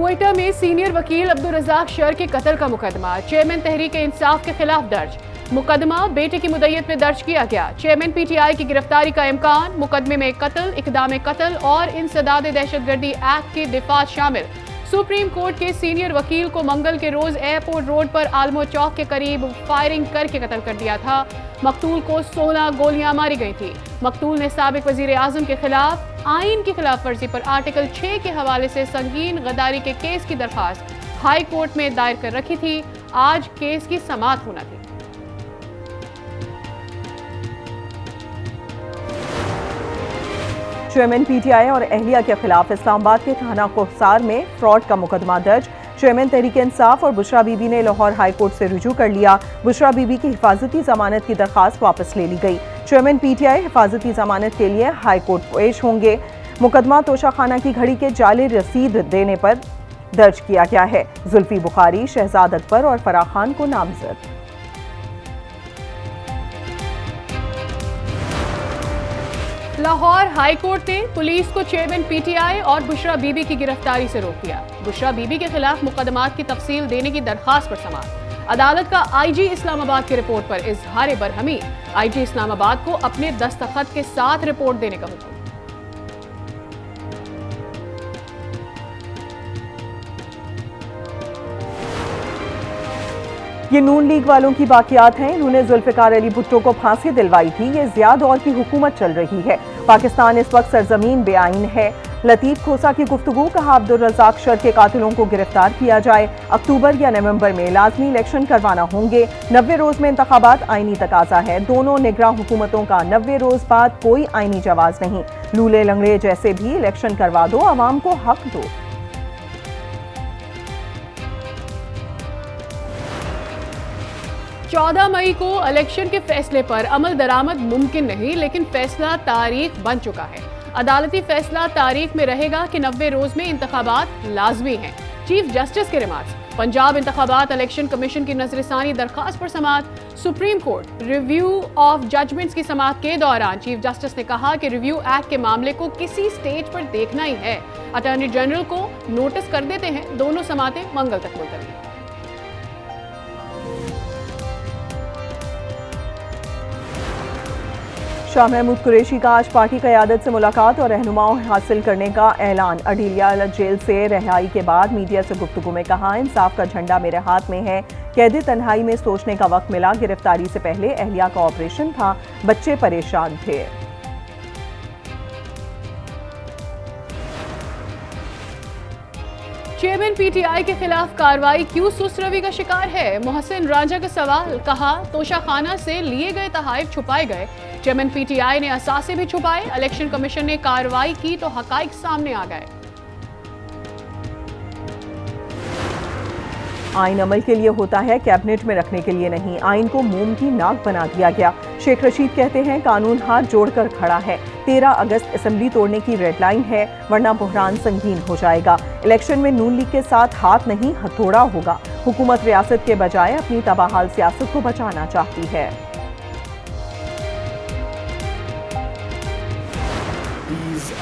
क्वेटा में सीनियर वकील अब्दुल रज़ाक शर के कत्ल का मुकदमा चेयरमैन तहरीक इंसाफ के खिलाफ दर्ज। मुकदमा बेटे की मुद्दत में दर्ज किया गया। चेयरमैन पीटीआई की गिरफ्तारी का इम्कान। मुकदमे में कत्ल, इक़दाम कत्ल और इंसदाद दहशतगर्दी एक्ट की दिफात शामिल। सुप्रीम कोर्ट के सीनियर वकील को मंगल के रोज एयरपोर्ट रोड पर आलमो चौक के करीब फायरिंग करके कत्ल कर दिया था। मकतूल को 16 गोलियां मारी गई थी। मकतूल ने साबिक वजीर आजम के खिलाफ आइन की खिलाफ वर्जी पर आर्टिकल 6 के हवाले से संगीन गद्दारी के केस की दरखास्त हाई कोर्ट में दायर कर रखी थी। आज केस की समाअत होना थी। चेयरमैन पीटीआई और अहलिया के खिलाफ इस्लामाबाद के थाना कोहसार में फ्रॉड का मुकदमा दर्ज। चेयरमैन तहरीक इंसाफ और बुशरा बीबी ने लाहौर हाई कोर्ट से रुजू कर लिया। बुशरा बीबी की हिफाजती जमानत की दरखास्त वापस ले ली गई। चेयरमैन पीटीआई हिफाजती जमानत के लिए हाई कोर्ट पेश होंगे। मुकदमा तोशाखाना की घड़ी के जाली रसीद देने पर दर्ज किया गया है। जुल्फी बुखारी, शहजाद अकबर और फराह खान को नामजद। लाहौर हाई कोर्ट ने पुलिस को चेयरमैन पीटीआई और बुशरा बीबी की गिरफ्तारी से रोक दिया। बुशरा बीबी के खिलाफ मुकदमात की तफसील देने की दरखास्त पर समाअत। अदालत का आईजी इस्लामाबाद की रिपोर्ट पर इजहार बरहमी। आईजी इस्लामाबाद को अपने दस्तखत के साथ रिपोर्ट देने का हुक्म। ये नून लीग वालों की बाकियात हैं। इन्होंने जुल्फिकार अली भुट्टो को फांसी दिलवाई थी। ये ज़िया दौर की हुकूमत चल रही है। पाकिस्तान इस वक्त सरजमीन बेआइन है। लतीफ खोसा की गुफ्तगू, कहा अब्दुल रज़ाक शर के कातिलों को गिरफ्तार किया जाए। अक्टूबर या नवंबर में लाजमी इलेक्शन करवाना होंगे। 90 रोज में इंतखाबात आईनी तकाजा है। दोनों निगरां हुकूमतों का 90 रोज बाद कोई आईनी जवाज नहीं। लूले लंगड़े जैसे भी इलेक्शन करवा दो, आवाम को हक दो। 14 मई को इलेक्शन के फैसले पर अमल दरामद मुमकिन नहीं, लेकिन फैसला तारीख बन चुका है। अदालती फैसला तारीख में रहेगा कि 90 रोज में इंतखाबात लाजमी हैं। चीफ जस्टिस के रिमार्क्स। पंजाब इंतखाबात इलेक्शन कमीशन की नजरसानी दरखास्त पर समाअत। Supreme court review of judgments की समाअत के दौरान चीफ जस्टिस ने कहा कि रिव्यू एक्ट के मामले को किसी स्टेज पर देखना ही है। अटॉर्नी जनरल को नोटिस कर देते हैं। दोनों समाअतें मंगल तक मुलतवी। शाह महमूद कुरैशी का आज पार्टी क़यादत से मुलाकात और रहनुमाओं हासिल करने का ऐलान। अडीलिया जेल से रिहाई के बाद मीडिया से गुफ्तगू में कहा, इंसाफ का झंडा मेरे हाथ में है। कैदी तन्हाई में सोचने का वक्त मिला। गिरफ्तारी से पहले अहलिया का ऑपरेशन था। बच्चे परेशान थे। चेयरमैन पीटीआई के खिलाफ कार्रवाई क्यों सुस्त रवि का शिकार है? मोहसिन राजा का सवाल। कहा, तोशाखाना से लिए गए तहाइफ छुपाए गए। चेयरमैन पीटीआई ने असासे भी छुपाए। इलेक्शन कमीशन ने कार्रवाई की तो हकाइक सामने आ गए। आइन अमल के लिए होता है, कैबिनेट में रखने के लिए नहीं। आइन को मोम की नाक बना दिया गया। शेख रशीद कहते हैं, कानून हाथ जोड़कर खड़ा है। 13 अगस्त असेंबली तोड़ने की रेड लाइन है, वरना बुहरान संगीन हो जाएगा। इलेक्शन में नून लीग के साथ हाथ नहीं, हथौड़ा होगा। हुकूमत रियासत के बजाय अपनी तबाहाल सियासत को बचाना चाहती है।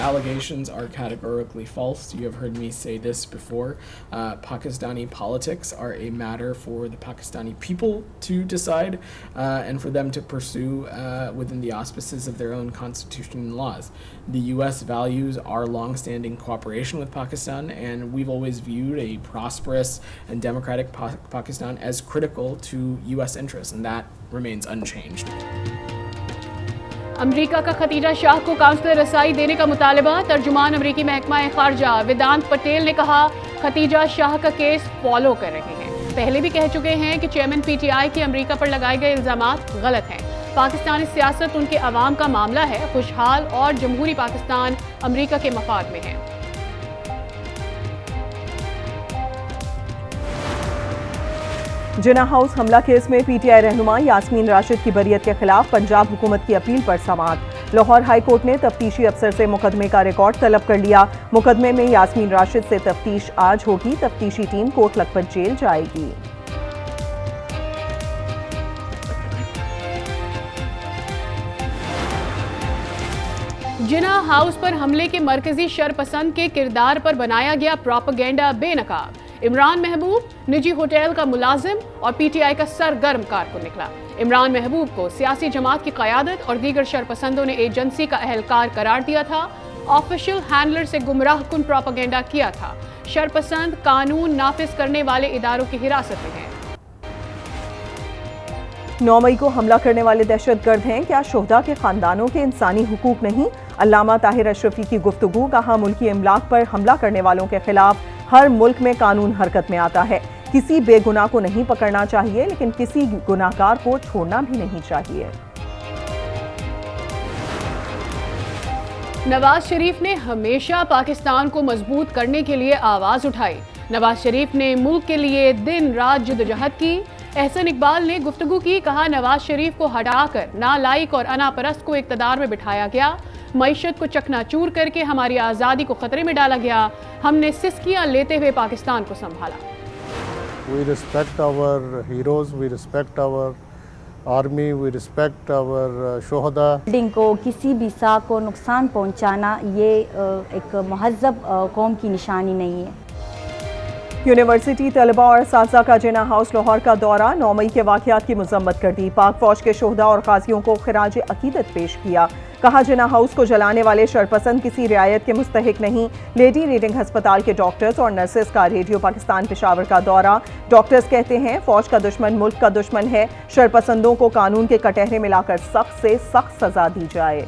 Allegations are categorically false. You have heard me say this before. Pakistani politics are a matter for the Pakistani people to decide and for them to pursue within the auspices of their own constitution and laws. The US values our long-standing cooperation with Pakistan, and we've always viewed a prosperous and democratic Pakistan as critical to US interests, and that remains unchanged. अमरीका का Khadija Shah को counsellor रसाई देने का मुतालबा। तर्जुमान अमरीकी महकमा खारजा वेदांत पटेल ने कहा, खतीजा शाह का केस फॉलो कर रहे हैं। पहले भी कह चुके हैं कि चेयरमैन पीटीआई के अमरीका पर लगाए गए इल्जामात गलत हैं। पाकिस्तानी सियासत उनके अवाम का मामला है। खुशहाल और जमहूरी पाकिस्तान अमरीका के मफाद में है। जिना हाउस हमला केस में पीटीआई रहनुमा यास्मीन राशिद की बरियत के खिलाफ पंजाब हुकूमत की अपील पर समाअत। लाहौर हाई कोर्ट ने तफ्तीशी अफसर से मुकदमे का रिकॉर्ड तलब कर लिया। मुकदमे में यास्मीन राशिद से तफ्तीश आज होगी। तफ्तीशी टीम कोट लखपत जेल जाएगी। जिना हाउस पर हमले के मरकजी शरपसंद के किरदार पर बनाया गया प्रोपेगेंडा बेनकाब। इमरान महबूब निजी होटल का मुलाजिम और पीटीआई का सरगर्म कारकुन निकला। इमरान महबूब को सियासी जमात की क़यादत और दीगर शरपसंदों ने एजेंसी का अहलकार करार दिया था। ऑफिशियल हैंडलर से गुमराह कुन प्रोपेगेंडा किया था। शरपसंद कानून नाफिज करने वाले इदारों की हिरासत में हैं। 9 मई को हमला करने वाले दहशतगर्द हैं। क्या शोहदा के खानदानों के इंसानी हुकूक नहीं? अल्लामा ताहिर अशरफी की गुफ्तगू। कहा मुल्की इमलाक पर हमला करने वालों के खिलाफ हर मुल्क में कानून हरकत में आता है। किसी बेगुनाह को नहीं पकड़ना चाहिए, लेकिन किसी गुनाहगार को छोड़ना भी नहीं चाहिए। नवाज शरीफ ने हमेशा पाकिस्तान को मजबूत करने के लिए आवाज उठाई। नवाज शरीफ ने मुल्क के लिए दिन रात जद्दोजहद की। एहसन इकबाल ने गुफ्तगू की। कहा नवाज शरीफ को हटाकर नालायक और अनापरस्त को इक़्तिदार में बिठाया गया। मईशत को चकनाचूर करके हमारी आज़ादी को खतरे में डाला गया। हमने सिस्कियां लेते हुए पाकिस्तान को संभाला। We respect our heroes, we respect our army, we respect our शोहदा। बिल्डिंग को किसी भी सा को नुकसान पहुंचाना ये एक महज़ब कौम की निशानी नहीं है। यूनिवर्सिटी तलबा और साज़ा का जिना हाउस लाहौर का दौरा। 9 मई के वाक़यात की मज़म्मत कर दी। पाक फौज के शोहदा और गाज़ियों को खिराज अकीदत पेश किया। कहा जिना हाउस को जलाने वाले शरपसंद किसी रियायत के मुस्तहिक नहीं। लेडी रीडिंग अस्पताल के डॉक्टर्स और नर्सेस का रेडियो पाकिस्तान पेशावर का दौरा। डॉक्टर्स कहते हैं फौज का दुश्मन मुल्क का दुश्मन है। शरपसंदों को कानून के कटहरे में लाकर सख्त से सख्त सजा दी जाए।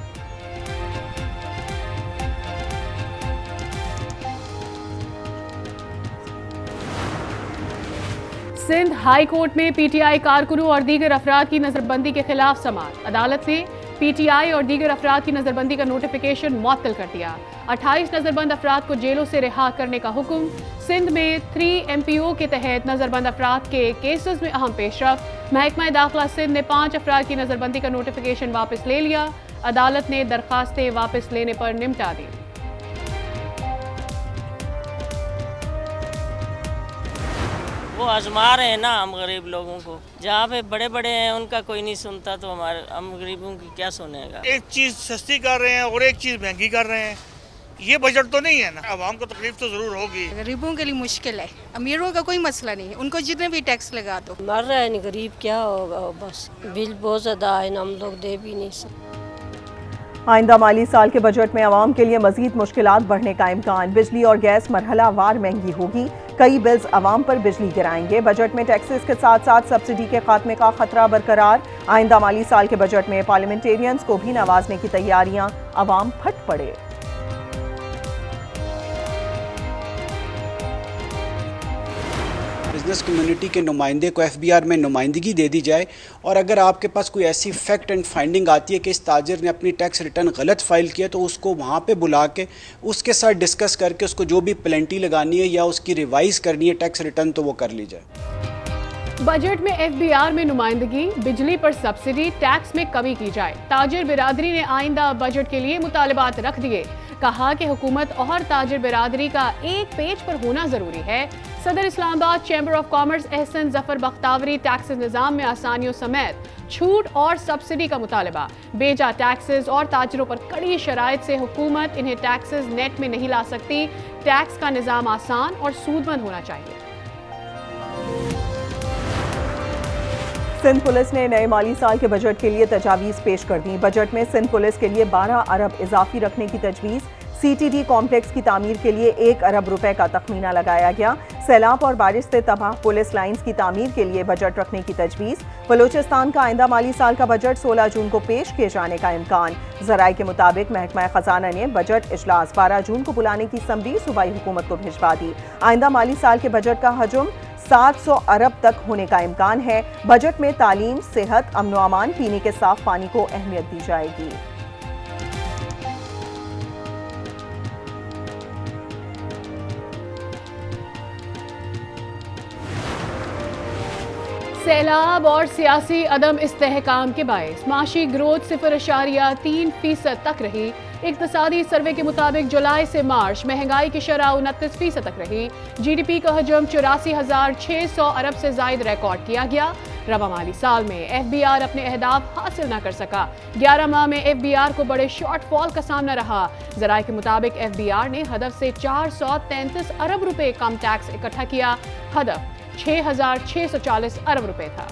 सिंध हाई कोर्ट में पीटीआई कारकुनों और दीगर अफराद की नजरबंदी के खिलाफ समाअत। अदालत ने पीटीआई और दीगर अफराद की नजरबंदी का नोटिफिकेशन मुअत्तल कर दिया। 28 नजरबंद अफराद को जेलों से रिहा करने का हुक्म। सिंध में 3 MPO के तहत नजरबंद अफराद के केसेस में अहम पेशरफ। महकमा दाखिला सिंध ने 5 अफराद की नजरबंदी का नोटिफिकेशन वापस ले लिया। अदालत ने दरखास्तें वापस लेने पर निपटा दी। वो आजमा रहे हैं ना हम गरीब लोगों को। जहाँ पे बड़े बड़े हैं उनका कोई नहीं सुनता, तो हम गरीबों की क्या सुनेगा। एक चीज़ सस्ती कर रहे हैं और एक चीज़ महंगी कर रहे हैं। ये बजट तो नहीं है ना। आवाम को तकलीफ तो ज़रूर होगी। गरीबों के लिए मुश्किल है, अमीरों का कोई मसला नहीं है। उनको जितने भी टैक्स लगा दो। मर रहा है गरीब, क्या होगा। बस बिल बहुत ज़्यादा है ना, हम लोग दे भी नहीं सकते। आइंदा माली साल के बजट में आवाम के लिए मजीद मुश्किलात बढ़ने का इम्कान। बिजली और गैस मरहला वार महंगी होगी। कई बिल्स आवाम पर बिजली गिराएंगे। बजट में टैक्सेस के साथ साथ सब्सिडी के खात्मे का खतरा बरकरार। आइंदा माली साल के बजट में पार्लियामेंटेरियंस को भी नवाजने की तैयारियां। आवाम फट पड़े। बिजनेस कम्युनिटी के नुमाइंदे को FBR में नुमाइंदगी दे दी जाए, और अगर आपके पास कोई ऐसी फैक्ट एंड फाइंडिंग आती है कि इस ताजिर ने अपनी टैक्स रिटर्न गलत फाइल किया, तो उसको वहाँ पे बुला के उसके साथ डिस्कस करके उसको जो भी पेनल्टी लगानी है या उसकी रिवाइज करनी है टैक्स रिटर्न, तो वो कर ली जाए। बजट में FBR में नुमाइंदगी, बिजली पर सब्सिडी, टैक्स में कमी की जाए। ताजिर बिरादरी ने आइंदा बजट के लिए मुतालबात रख दिए। कहा कि हुकूमत और ताजिर बिरादरी का एक पेज पर होना जरूरी है। सदर Islamabad chamber of commerce Ehsan Zafar Bakhtawari tax निज़ाम में आसानियों समेत छूट और सब्सिडी का मुतालबा। बेजा टैक्सेस और ताजिरों पर कड़ी शराइत से हुकूमत इन्हें टैक्सेस नेट में नहीं ला सकती। टैक्स का निज़ाम आसान और सूदमंद होना चाहिए। सिंध पुलिस ने नए माली साल के बजट के लिए तजावीज़ पेश कर दी। बजट में सिंध पुलिस के लिए 12 अरब इजाफी रखने की तजवीज़। CTD कॉम्प्लेक्स की तामीर के लिए 1 अरब रुपए का तखमीना लगाया गया। सैलाब और बारिश से तबाह पुलिस लाइन्स की तामीर के लिए बजट रखने की तजवीज़। बलूचिस्तान का आइंदा माली साल का बजट 16 जून को पेश किए जाने का इम्कान। ज़राए के मुताबिक महकमा खजाना ने बजट इजलास 12 जून को बुलाने की समरी सूबाई हुकूमत को भिजवा दी। आइंदा माली साल के बजट का हजम 700 अरब तक होने का इम्कान है। बजट में तालीम, सेहत, अमन व अमान, पीने के साफ पानी को अहमियत दी जाएगी। सैलाब और सियासी अदम इस्तेहकाम के बायस माशी ग्रोथ 0.3% तक रही। इक्तसादी सर्वे के मुताबिक जुलाई से मार्च महंगाई की शरह 29% तक रही। GDP का हजम 84,600 अरब से जायद रिकॉर्ड किया गया। रवा माली साल में FBR अपने अहदाफ हासिल न कर सका। 11 माह में FBR को बड़े शॉर्टफॉल का सामना रहा। ज़राए के मुताबिक FBR ने हदफ से 433 अरब रुपए कम टैक्स इकट्ठा किया। हदफ 6,640 अरब रुपए था।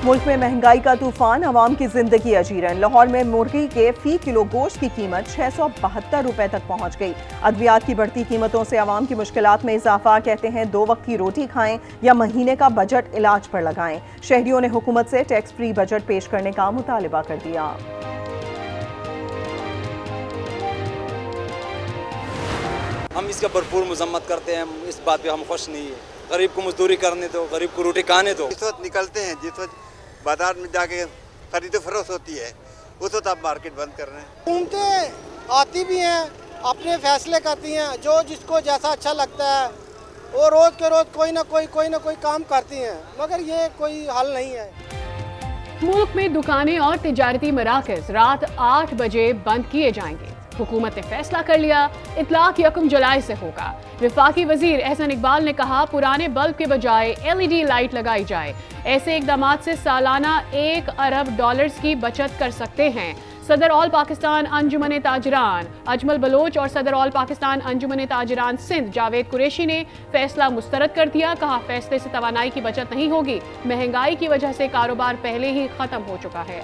मुल्क में महंगाई का तूफान, आवाम की जिंदगी अजीरन। लाहौर में मुर्गी के फी किलो गोश्त की कीमत 672 रुपए तक पहुंच गई। अद्वियात की बढ़ती कीमतों से आवाम की मुश्किलात में इजाफा। कहते हैं 2 वक्त की रोटी खाएं या महीने का बजट इलाज पर लगाएं। शहरियों ने हुकूमत से टैक्स फ्री बजट पेश करने का मुतालिबा कर दिया। हम इसका भरपूर मजम्मत करते हैं, इस बात पे हम खुश नहीं है। गरीब को मजदूरी करने दो, गरीब को रोटी खाने दो। जिस वक्त निकलते हैं, जिस वक्त बाजार में जाके खरीद फरोख्त होती है, उस वक्त आप मार्केट बंद कर रहे हैं। घूमते आती भी हैं, अपने फैसले करती हैं, जो जिसको जैसा अच्छा लगता है वो रोज़ के रोज़ कोई ना कोई काम करती हैं, मगर ये कोई हल नहीं है। मुल्क में दुकानें और तिजारती मराकज़ रात 8 बजे बंद किए जाएंगे। हुकूमत ने फैसला कर लिया, इतलाक 1 जुलाई से होगा। विफाकी वजीर एहसन इकबाल ने कहा पुराने बल्ब के बजाय LED लाइट लगाई जाए। ऐसे इकदाम से सालाना $1 अरब की बचत कर सकते हैं। सदर ऑल पाकिस्तान अंजुमन ताजरान अजमल बलोच और सदर ऑल पाकिस्तान अंजुमन ताजरान सिंध जावेद कुरैशी ने फैसला मुस्तरद कर दिया। कहा फैसले से तवानाई की बचत नहीं होगी, महंगाई की वजह से कारोबार पहले ही खत्म हो चुका है।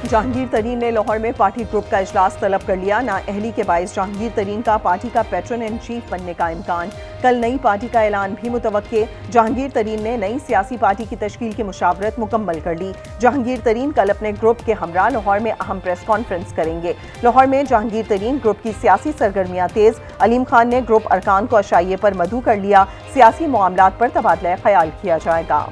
जहांगीर तरीन ने लाहौर में पार्टी ग्रुप का इजलास तलब कर लिया। नाअहली के बाइस जहांगीर तरीन का पार्टी का पैट्रन इन चीफ बनने का इम्कान। कल नई पार्टी का ऐलान भी मुतवक्के। जहांगीर तरीन ने नई सियासी पार्टी की तश्कील की मुशावरत मुकम्मल कर ली। जहांगीर तरीन कल अपने ग्रुप के हमरा लाहौर में अहम प्रेस कॉन्फ्रेंस करेंगे। लाहौर में जहांगीर तरीन ग्रुप की सियासी सरगर्मियां तेज। अलीम खान ने ग्रुप अरकान को अशाइये पर मदऊ कर लिया। सियासी मामलात पर तबादला ख्याल किया जाएगा।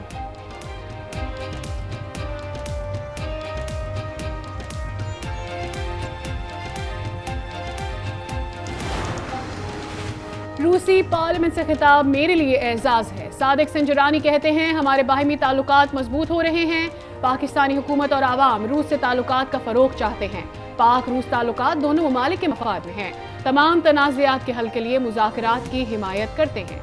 रूसी पार्लियामेंट से खिताब मेरे लिए एजाज है। सादिक संजरानी कहते हैं हमारे बाहमी ताल्लुकात मजबूत हो रहे हैं। पाकिस्तानी हुकूमत और आवाम रूस से ताल्लुकात का फरोग चाहते हैं। पाक रूस ताल्लुकात दोनों ममालिक के मफाद में हैं। तमाम तनाज़ात के हल के लिए मुज़ाकरात की हिमायत करते हैं।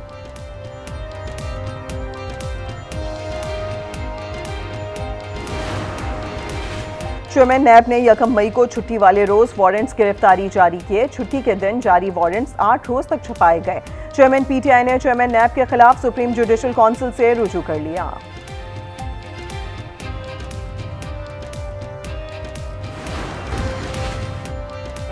चेयरमैन नैब ने 1 मई को छुट्टी वाले रोज वारंट्स गिरफ्तारी जारी किए। छुट्टी के दिन जारी वारंट्स 8 रोज तक छुपाए गए। चेयरमैन PTI ने चेयरमैन नैब के खिलाफ सुप्रीम जुडिशल काउंसिल से रुजू कर लिया।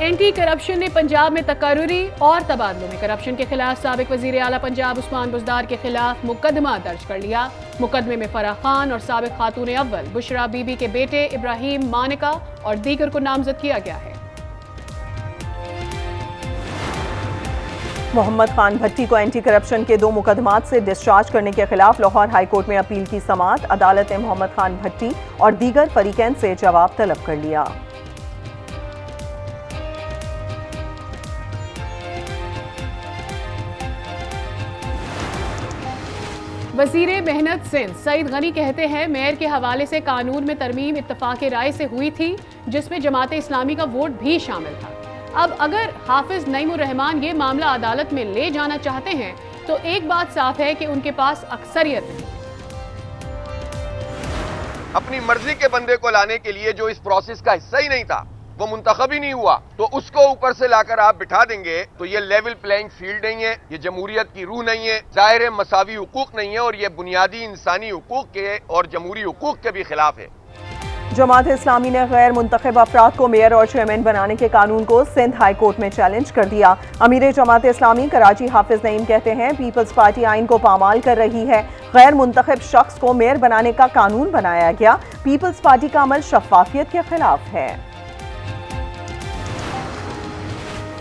एंटी करप्शन ने पंजाब में तकर्रुरी और तबादलों में करप्शन के खिलाफ साबिक वजीर आला पंजाब उस्मान बुज़दार के खिलाफ मुकदमा दर्ज कर लिया। मुकदमे में फराह खान और साबिक खातून अव्वल बुशरा बीबी के बेटे इब्राहिम मानिका और दीगर को नामजद किया गया है। मोहम्मद खान भट्टी को एंटी करप्शन के 2 मुकदमात से डिस्चार्ज करने के खिलाफ लाहौर हाई कोर्ट में अपील की समाअत। अदालत ने मोहम्मद खान भट्टी और दीगर फरीकैन से जवाब तलब कर लिया। वजीर मेहनत सिंध सईद गनी कहते हैं मेयर के हवाले से कानून में तरमीम इत्तफाक राय से हुई थी, जिसमें जमात इस्लामी का वोट भी शामिल था। अब अगर हाफिज नईमुर रहमान ये मामला अदालत में ले जाना चाहते हैं तो एक बात साफ है कि उनके पास अक्सरियत नहीं। अपनी मर्जी के बंदे को लाने के लिए जो इस प्रोसेस का हिस्सा ही नहीं था, वो मुंतखब ही नहीं हुआ, तो उसको ऊपर से लाकर आप बिठा देंगे तो ये लेवल प्लेइंग फील्ड नहीं है, ये जमहूरियत की रूह नहीं है, ज़ाहिर मसावी हुकूक नहीं है और ये बुनियादी इंसानी हुकूक के और जमहूरी हुकूक के भी खिलाफ है। जमात इस्लामी ने गैर मुंतखब अफराद को मेयर और चेयरमैन बनाने के कानून को सिंध हाई कोर्ट में चैलेंज कर दिया। अमीर जमात इस्लामी कराची हाफिज नईम कहते हैं पीपल्स पार्टी आइन को पामाल कर रही है। गैर मुंतखब शख्स को मेयर बनाने का कानून बनाया गया। पीपल्स पार्टी का अमल शफाफियत के खिलाफ है।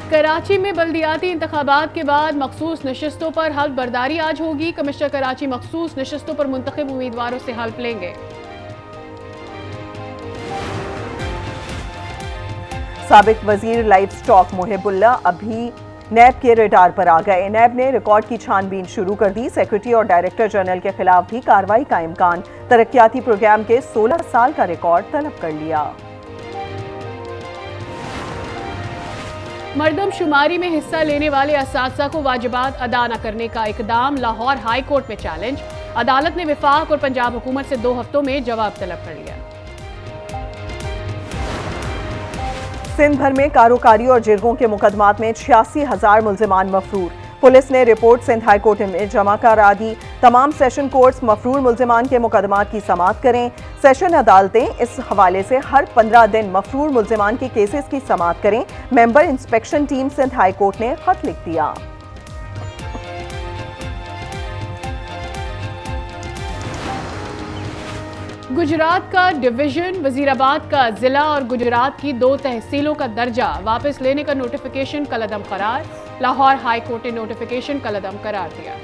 कराची में बल्दियाती इंतखाबात के बाद मखसूस नशिस्तों पर हल्फ बर्दारी आज होगी। कमिश्नर कराची मखसूस नशिस्तों पर मुंतखब उम्मीदवारों से हल्फ लेंगे। साबिक वजीर लाइफ स्टॉक मुहिबुल्ला अभी नैब के रडार पर आ गए। नैब ने रिकॉर्ड की छानबीन शुरू कर दी। सेक्रेटरी और डायरेक्टर जनरल के खिलाफ भी कार्रवाई का इम्कान। तरक्याती प्रोग्राम के 16 साल का रिकॉर्ड तलब कर लिया। मरदमशुमारी में हिस्सा लेने वाले असातिज़ा को वाजिबात अदा न करने का इकदाम, लाहौर हाई कोर्ट में चैलेंज। अदालत ने विफाक और पंजाब हुकूमत से 2 हफ्तों में जवाब तलब कर लिया। सिंध भर में कारोकारी और जिरगों के मुकदमात में 86,000 मुल्जिमान मफरूर। पुलिस ने रिपोर्ट सिंध हाई कोर्ट में जमा करा दी। तमाम सेशन कोर्ट्स मफरूर मुल्जिमान के मुकदमात की समाअत करें। सेशन अदालतें इस हवाले से हर 15 दिन मफरूर मुल्जिमान के केसेस की समाअत करें। Member inspection team Sindh high court ने खत लिख दिया। गुजरात का डिवीजन, वजीराबाद का जिला और गुजरात की 2 तहसीलों का दर्जा वापस लेने का नोटिफिकेशन कलअदम करार। लाहौर हाई कोर्ट ने नोटिफिकेशन कलअदम करार दिया।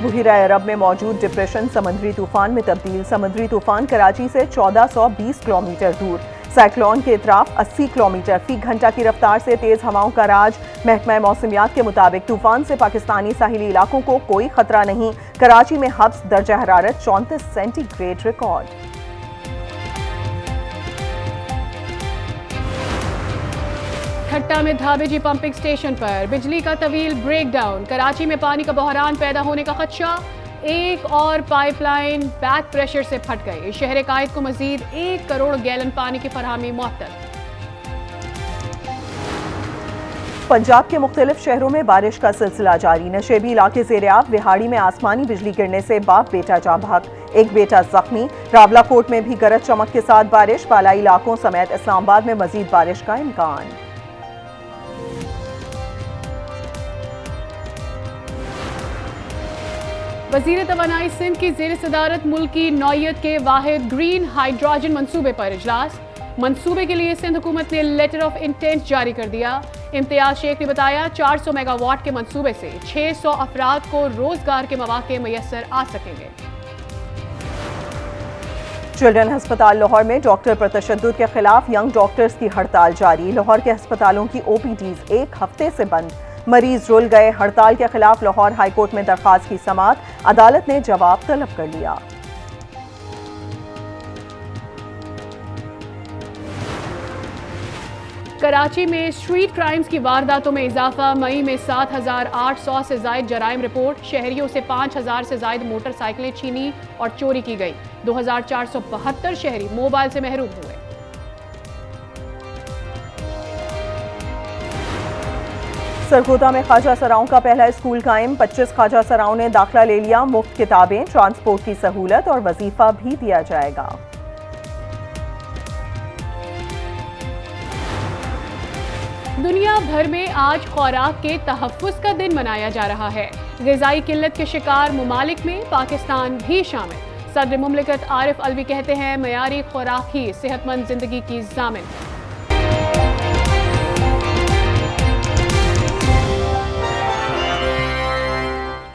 बुहिरा अरब में मौजूद डिप्रेशन समुद्री तूफान में तब्दील। समुद्री तूफान कराची से 1420 किलोमीटर दूर। साइक्लोन के इतराफ 80 किलोमीटर फी घंटा की रफ्तार से तेज हवाओं का राज। महकमा मौसमियात के मुताबिक तूफान से पाकिस्तानी साहिली इलाकों को कोई खतरा नहीं। कराची में हब्स दर्जा हरारत 34 सेंटीग्रेड रिकॉर्ड। ठट्टा में धाबेजी पंपिंग स्टेशन पर बिजली का तवील ब्रेकडाउन। कराची में पानी का बहरान पैदा होने का खदशा। एक और पाइपलाइन बैक प्रेशर से फट गई। शहर कायद को मजीद 1 करोड़ गैलन पानी की फरहमी मुअत्तल। पंजाब के मुख्तलिफ शहरों में बारिश का सिलसिला जारी। नशेबी इलाके ज़ेर-ए-आब। विहाड़ी में आसमानी बिजली गिरने से बाप बेटा जाँ बहक, एक बेटा जख्मी। रावलाकोट में भी गरज चमक के साथ बारिश। बालाई इलाकों समेत इस्लामाबाद में मजीद बारिश का इम्कान। वज़ीर तवानाई सिंध की ज़ेर सदारत मुल्क की नौयत के वाहिद ग्रीन हाइड्रोजन मंसूबे पर इजलास। मंसूबे के लिए सिंध हुकूमत ने लेटर ऑफ इंटेंट जारी कर दिया। इम्तियाज शेख ने बताया 400 मेगावाट के मंसूबे से 600 अफराद को रोजगार के मौके मैसर आ सकेंगे। चिल्ड्रन अस्पताल लाहौर में डॉक्टर पर तशद्दुद के खिलाफ यंग डॉक्टर्स की हड़ताल जारी। लाहौर के अस्पतालों की OPDs 1 हफ्ते से बंद। मरीज रुल गए। हड़ताल के खिलाफ लाहौर हाई कोर्ट में दरखास्त की समाअत। अदालत ने जवाब तलब कर लिया। कराची में स्ट्रीट क्राइम्स की वारदातों में इजाफा। मई में 7,800 से जायद जराइम रिपोर्ट। शहरियों से 5,000 से जायद मोटरसाइकिलें छीनी और चोरी की गई। 2,472 शहरी मोबाइल से महरूम हुए। सरगोदा में ख्वाजा सराओं का पहला स्कूल कायम। 25 ख्वाजा सराओं ने दाखिला ले लिया। मुफ्त किताबें, ट्रांसपोर्ट की सहूलत और वजीफा भी दिया जाएगा। दुनिया भर में आज खुराक के तहफ़्फ़ुज़ का दिन मनाया जा रहा है। ग़िज़ाई किल्लत के शिकार मुमालिक में पाकिस्तान भी शामिल। सदर मुमलिकत आरिफ अलवी कहते हैं, मयारी खुराक ही सेहतमंद जिंदगी की ज़ामिन है।